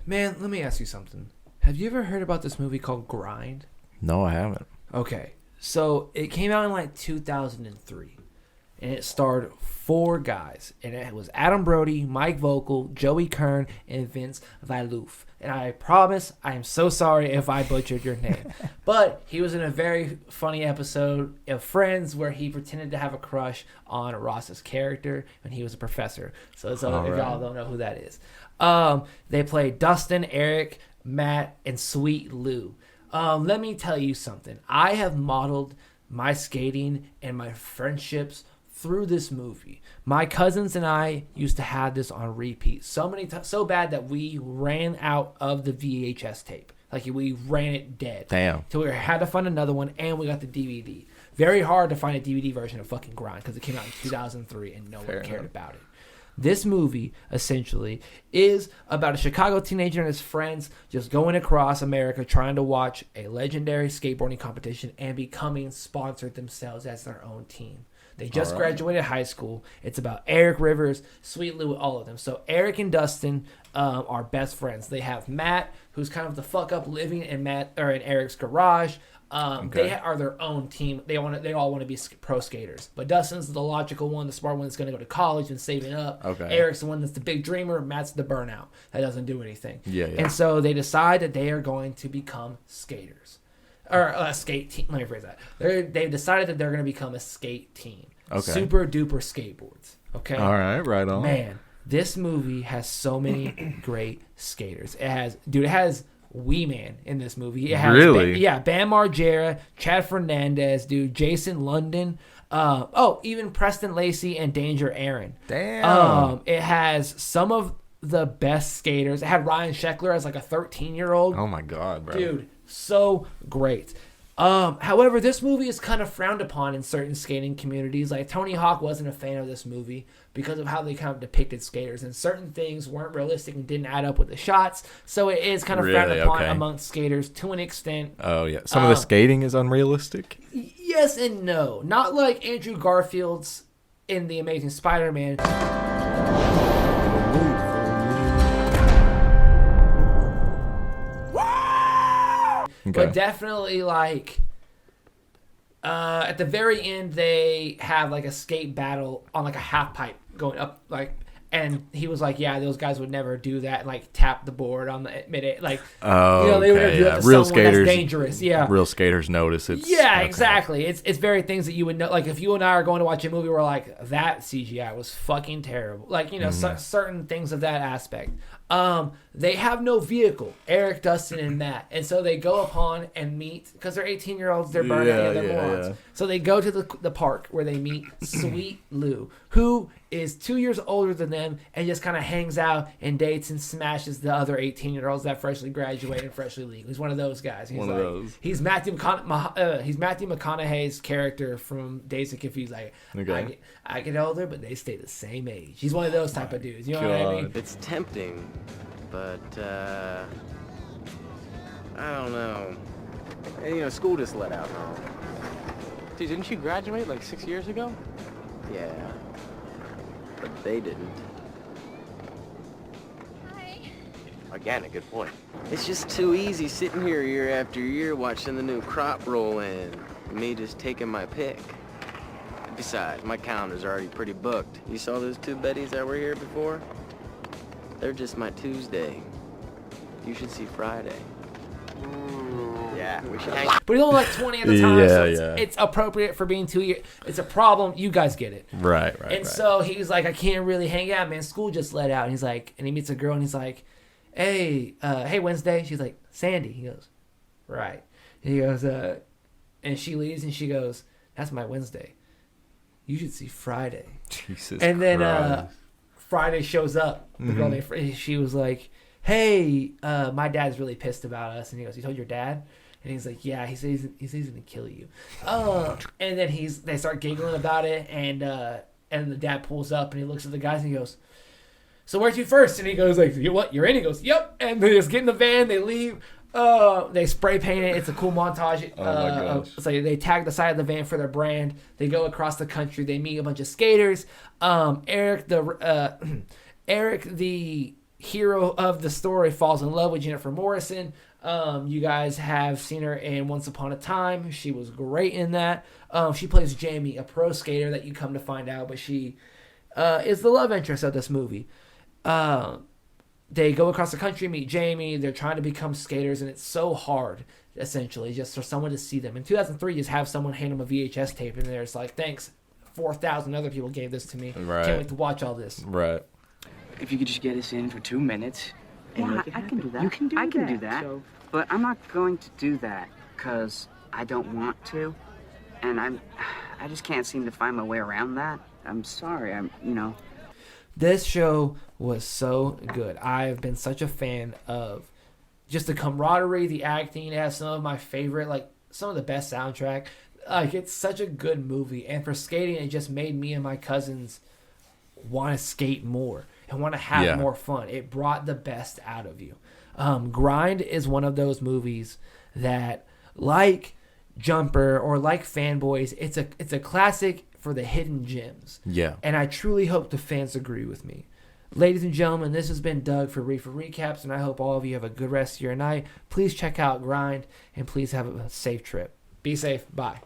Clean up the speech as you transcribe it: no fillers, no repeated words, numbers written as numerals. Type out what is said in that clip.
Man, let me ask you something. Have you ever heard about this movie called Grind? No, I haven't. Okay, so it came out in like 2003, and it starred 4 guys, and it was Adam Brodie, Mike Vogel, Joey Kern, and Vince Valouf. And I promise I am so sorry if I butchered your name. But he was in a very funny episode of Friends where he pretended to have a crush on Ross's character when he was a professor. So if y'all don't know who that is. They played Dustin, Eric, Matt, and Sweet Lou. Let me tell you something. I have modeled my skating and my friendships through this movie. My cousins and I used to have this on repeat so bad that we ran out of the VHS tape. Like, we ran it dead. Damn. So we had to find another one, and we got the DVD. Very hard to find a DVD version of fucking Grind because it came out in 2003 and no one cared about it. This movie, essentially, is about a Chicago teenager and his friends just going across America trying to watch a legendary skateboarding competition and becoming sponsored themselves as their own team. They just graduated high school. It's about Eric Rivers, Sweet Lou, all of them. So Eric and Dustin are best friends. They have Matt, who's kind of the fuck up living in Eric's garage. They are their own team. They all want to be pro skaters. But Dustin's the logical one, the smart one that's going to go to college and saving up. Okay. Eric's the one that's the big dreamer. Matt's the burnout that doesn't do anything. Yeah. And so they decide that they are going to become skaters. Or a skate team. Let me phrase that. They've decided that they're going to become a skate team. Okay. Super duper skateboards. Okay. All right. Right on. Man, this movie has so many great skaters. It has Wee Man in this movie. It has really? Bam Margera, Chad Fernandez, dude, Jason London. Even Preston Lacey and Danger Aaron. Damn. It has some of the best skaters. It had Ryan Sheckler as like a 13-year-old. Oh my god, bro. Dude, so great. However, this movie is kind of frowned upon in certain skating communities. Like, Tony Hawk wasn't a fan of this movie because of how they kind of depicted skaters, and certain things weren't realistic and didn't add up with the shots. So it is kind of frowned upon amongst skaters to an extent. Oh yeah, some of the skating is unrealistic. Yes and no. Not like Andrew Garfield's in The Amazing Spider-Man. Okay. But definitely, like, at the very end, they have, like, a skate battle on, like, a half pipe going up, like, and he was like, yeah, those guys would never do that, and, like, tap the board on the mid, like, they would never do that to real someone skaters, that's dangerous, real skaters notice it's... Yeah, exactly. It's very things that you would know, like, if you and I are going to watch a movie where, like, that CGI was fucking terrible, like, you know, certain things of that aspect. They have no vehicle, Eric, Dustin, and Matt. And so they go upon and meet, because they're 18-year-olds, they're burnout, they're morons. Yeah. So they go to the park where they meet Sweet Lou, who is 2 years older than them and just kind of hangs out and dates and smashes the other 18-year-olds that freshly graduated and freshly legal. He's one of those guys. He's Matthew McConaughey's character from Days of Confused. Like, I get older, but they stay the same age. He's one of those type of dudes. You know what I mean? It's tempting, but I don't know. You know, school just let out now. Dude, didn't you graduate like 6 years ago? Yeah, but they didn't. Hi. Again, a good point. It's just too easy sitting here year after year watching the new crop roll in, and me just taking my pick. Besides, my calendar's already pretty booked. You saw those 2 Bettys that were here before? They're just my Tuesday. You should see Friday. Yeah, we should hang. But he's only like 20 at the time, so it's appropriate for being 2 years. It's a problem. You guys get it. Right. And so he's like, I can't really hang out, man. School just let out. And he's like, and he meets a girl, and he's like, hey, Wednesday. She's like, Sandy. He goes, right. And he goes, and she leaves, and she goes, that's my Wednesday. You should see Friday. Jesus And then Christ. Friday shows up. The girl named she was like, hey, my dad's really pissed about us. And he goes, you told your dad? And he's like, yeah, he says he's going to kill you. And then they start giggling about it, and the dad pulls up, and he looks at the guys, and he goes, so where to first? And he goes like, you what? You're in? He goes, yep. And they just get in the van, they leave. They spray paint it. It's a cool montage. Oh my gosh. So they tag the side of the van for their brand. They go across the country. They meet a bunch of skaters. Eric the hero of the story falls in love with Jennifer Morrison. You guys have seen her in Once Upon a Time. She was great in that. She plays Jamie, a pro skater that you come to find out, but she is the love interest of this movie. They go across the country, meet Jamie. They're trying to become skaters, and it's so hard, essentially, just for someone to see them. In 2003, just have someone hand them a VHS tape, and they're just like, thanks, 4,000 other people gave this to me. Right. Can't wait to watch all this. Right. If you could just get us in for 2 minutes. And Yeah, make it I can happen. do that. You can do I that. can do that. So, But I'm not going to do that because I don't want to, and I just can't seem to find my way around that. I'm sorry. This show was so good. I've been such a fan of just the camaraderie, the acting. It has some of my favorite, like some of the best soundtrack. Like, it's such a good movie. And for skating, it just made me and my cousins want to skate more and want to have more fun. It brought the best out of you. Grind is one of those movies that, like Jumper or like Fanboys, it's a classic for the hidden gems. Yeah. And I truly hope the fans agree with me. Ladies and gentlemen, this has been Doug for Reefer Recaps, and I hope all of you have a good rest of your night. Please check out Grind, and please have a safe trip. Be safe. Bye.